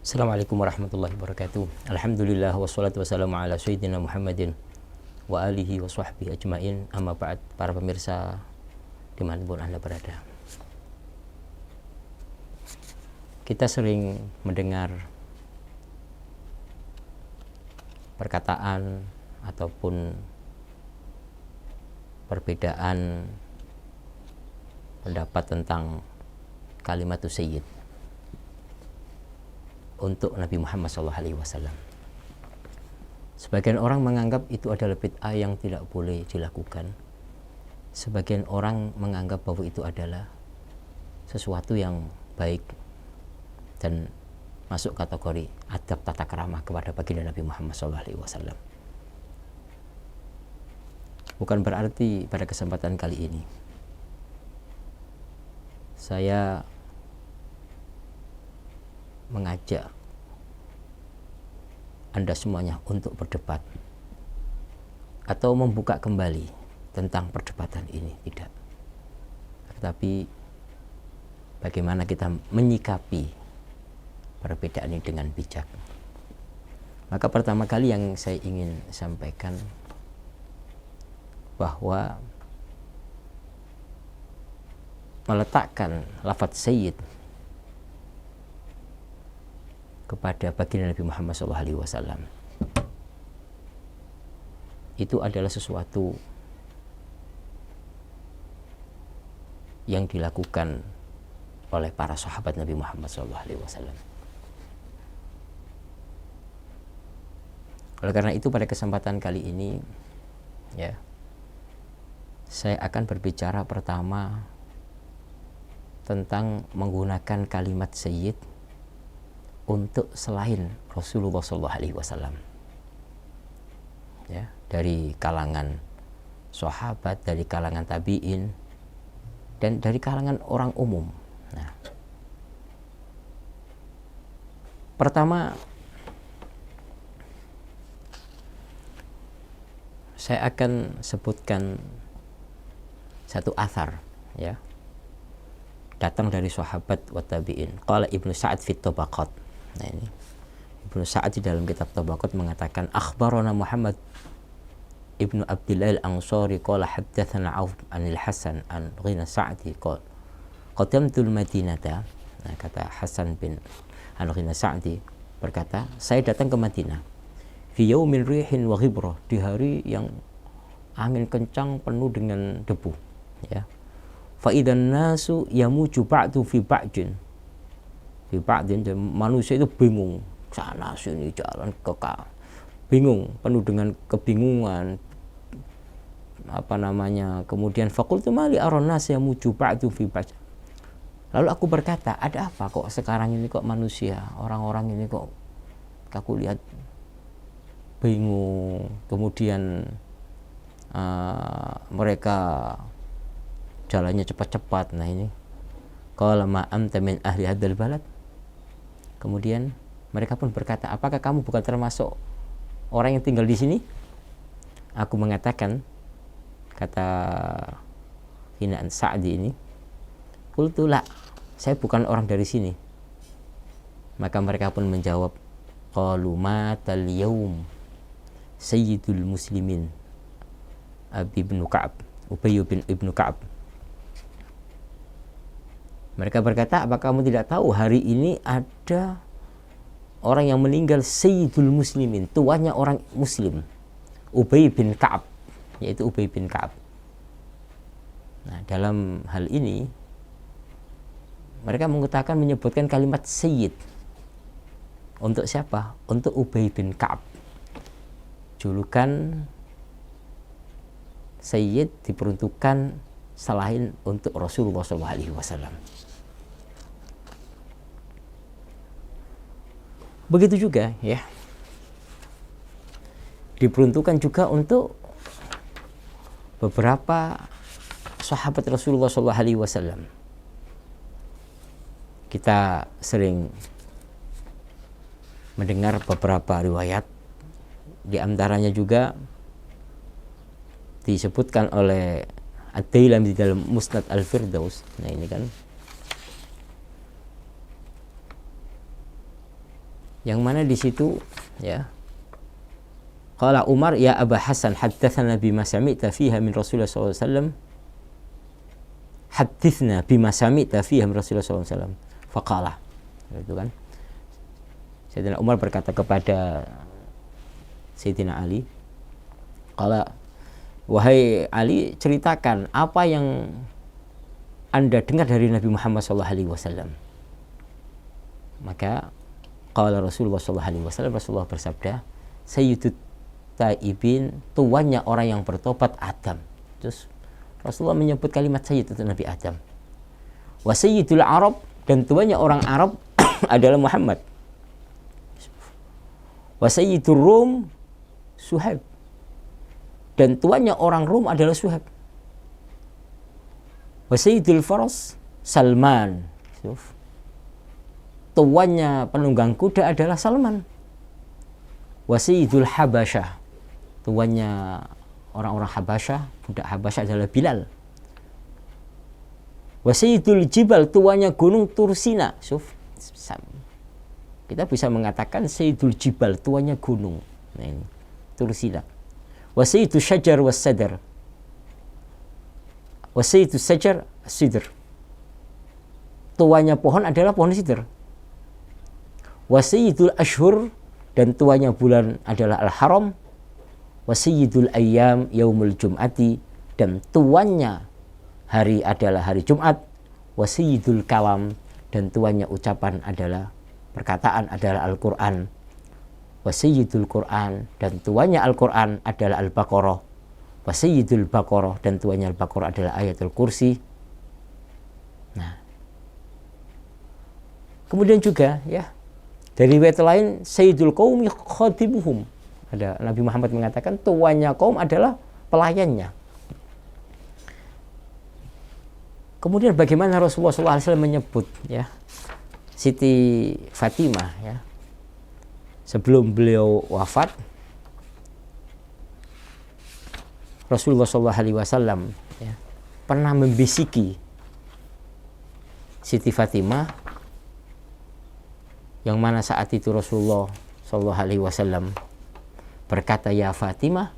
Assalamualaikum warahmatullahi wabarakatuh. Alhamdulillah wassalatu wassalamu ala sayyidina Muhammadin wa alihi wa sahbihi ajmain. Amma ba'd, para pemirsa dimanapun Anda berada. Kita sering mendengar perkataan ataupun perbedaan pendapat tentang kalimat sayyid untuk Nabi Muhammad SAW. Sebagian orang menganggap itu adalah bid'ah yang tidak boleh dilakukan. Sebagian orang menganggap bahwa itu adalah sesuatu yang baik dan masuk kategori adab tata keramah kepada baginda Nabi Muhammad SAW. Bukan berarti pada kesempatan kali ini saya mengajak Anda semuanya untuk berdebat atau membuka kembali tentang perdebatan ini, tidak. Tetapi bagaimana kita menyikapi perbedaan ini dengan bijak. Maka pertama kali yang saya ingin sampaikan bahwa meletakkan lafadz sayyid kepada baginda Nabi Muhammad SAW itu adalah sesuatu yang dilakukan oleh para sahabat Nabi Muhammad SAW. Oleh karena itu pada kesempatan kali ini saya akan berbicara pertama tentang menggunakan kalimat sayyid untuk selain Rasulullah SAW, dari kalangan sahabat, dari kalangan tabi'in, dan dari kalangan orang umum. Nah, pertama saya akan sebutkan satu athar, datang dari sahabat wa tabi'in. Qala Ibnu Sa'ad fi Tabaqat. Nah, ini Ibnu Sa'ad di dalam kitab Tabaqat mengatakan akhbarana Muhammad Ibnu Abdillah al-Ansari qala haddatsana Auf anil Hasan an Ghina Sa'di qala qadamtul Madinata. Nah, kata Hasan bin an Ghina Sa'di berkata, saya datang ke Madinah fi yaumin rihin wa ghibra, di hari yang angin kencang penuh dengan debu, fa idan nasu yamuju ba'du fi ba'din. Manusia itu bingung, sana sini jalan bingung, penuh dengan kebingungan, kemudian faqultu mali aron nas yamuju ba'du fi ba'd. Lalu aku berkata, ada apa kok sekarang ini kok manusia, orang-orang ini kok aku lihat bingung, kemudian mereka jalannya cepat-cepat. Nah, ini qala ma anta min ahli hadzal balad. Kemudian mereka pun berkata, apakah kamu bukan termasuk orang yang tinggal di sini? Aku mengatakan, kata hinaan Sa'di ini, qultu la, saya bukan orang dari sini. Maka mereka pun menjawab, qalu matal yaum sayyidul muslimin Ubay bin Ibnu Ka'ab. Mereka berkata, apa kamu tidak tahu hari ini ada orang yang meninggal sayyidul muslimin, tuannya orang muslim, Ubay bin Ka'ab, yaitu Ubay bin Ka'ab. Nah, dalam hal ini mereka menyebutkan kalimat sayyid untuk siapa? Untuk Ubay bin Ka'ab. Julukan sayyid diperuntukkan selain untuk Rasulullah SAW. Begitu juga diperuntukkan juga untuk beberapa sahabat Rasulullah SAW. Kita sering mendengar beberapa riwayat, di antaranya juga disebutkan oleh Ad-Dailami di dalam Musnad Al-Firdaus. Nah, ini kan yang mana di situ ya, qala Umar ya Aba Hasan haddatsana bima sami'ta fiha min Rasulullah sallallahu alaihi wasallam, hadithna bima sami'ta fiha min Rasulullah sallallahu alaihi wasallam. Faqala, itu kan Sayyidina Umar berkata kepada Sayyidina Ali, qala, wahai Ali, ceritakan apa yang Anda dengar dari Nabi Muhammad sallallahu alaihi wasallam. Maka qala Rasulullah sallallahu alaihi wasallam, Rasulullah bersabda, sayyidut taibin, tuannya orang yang bertobat Adam. Terus Rasulullah menyebut kalimat sayyid itu Nabi Adam. Wa sayyidul Arab, dan tuannya orang Arab adalah Muhammad. Wa sayyidur Rum Suhaib, dan tuannya orang Rum adalah Suhaib. Wa sayyidul Faras Salman, tuannya penunggang kuda adalah Salman. Wa sayyidul Habasyah, tuannya orang-orang Habasyah, budak Habasyah adalah Bilal. Wa sayyidul Jibal, tuannya gunung Tursina. Kita bisa mengatakan sayyidul Jibal, tuannya gunung. Nah, ini Tursina. Wa sayyidul Syajar was Sadar, wa sayyidul Syajar Sidr, tuannya pohon adalah pohon sidr. Wa sayyidul Ashhur, dan tuannya bulan adalah Al-Haram. Wa sayyidul Ayyam Yaumul Jum'ati, dan tuannya hari adalah hari Jumat. Wa sayyidul Kalam, dan tuannya ucapan adalah perkataan adalah Al-Quran. Wa sayyidul Quran, dan tuannya Al-Quran adalah Al-Baqarah. Wa sayyidul Baqarah, dan tuannya Al-Baqarah adalah Ayatul Kursi. Nah, kemudian juga ya, dari riwayat lain sayyidul qaumi khatibuhum, ada Nabi Muhammad mengatakan tuannya kaum adalah pelayannya. Kemudian bagaimana Rasulullah SAW menyebut ya Siti Fatimah ya, sebelum beliau wafat, Rasulullah SAW ya, pernah membisiki Siti Fatimah, yang mana saat itu Rasulullah SAW berkata, ya Fatimah,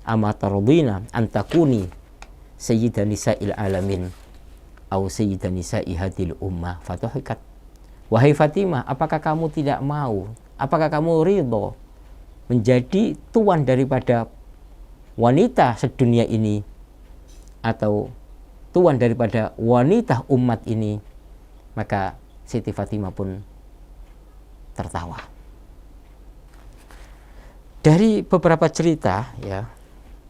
ama tardina antakuni sayyidan nisa'il alamin au sayyidan nisa'i hadil ummah fatuhikat. Wahai Fatimah, apakah kamu tidak mau, apakah kamu ridho menjadi tuan daripada wanita sedunia ini, atau tuan daripada wanita umat ini? Maka Siti Fatimah pun tertawa. Dari beberapa cerita ya,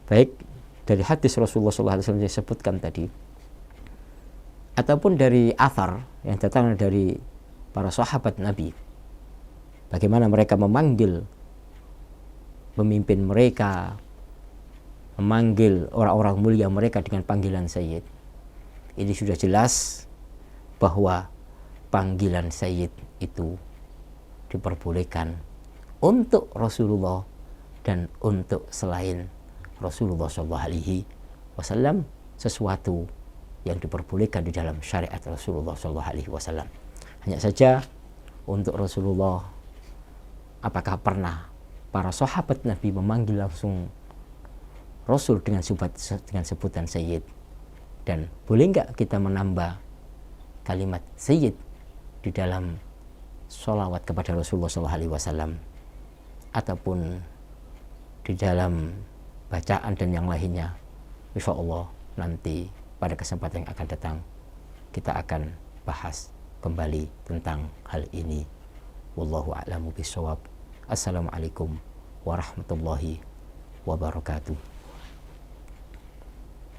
baik dari hadis Rasulullah SAW yang disebutkan tadi, ataupun dari athar yang datang dari para sahabat Nabi, bagaimana mereka memanggil pemimpin mereka, memanggil orang-orang mulia mereka dengan panggilan Sayyid. Ini sudah jelas bahwa panggilan Sayyid itu diperbolehkan untuk Rasulullah dan untuk selain Rasulullah SAW, sesuatu yang diperbolehkan di dalam syariat Rasulullah SAW. Hanya saja untuk Rasulullah, apakah pernah para sahabat Nabi memanggil langsung Rasul dengan sebutan Sayyid, dan boleh nggak kita menambah kalimat Sayyid di dalam sholawat kepada Rasulullah SAW, ataupun di dalam bacaan dan yang lainnya. Insya Allah nanti pada kesempatan yang akan datang kita akan bahas kembali tentang hal ini. Wallahu a'lamu bishawab. Assalamualaikum warahmatullahi wabarakatuh.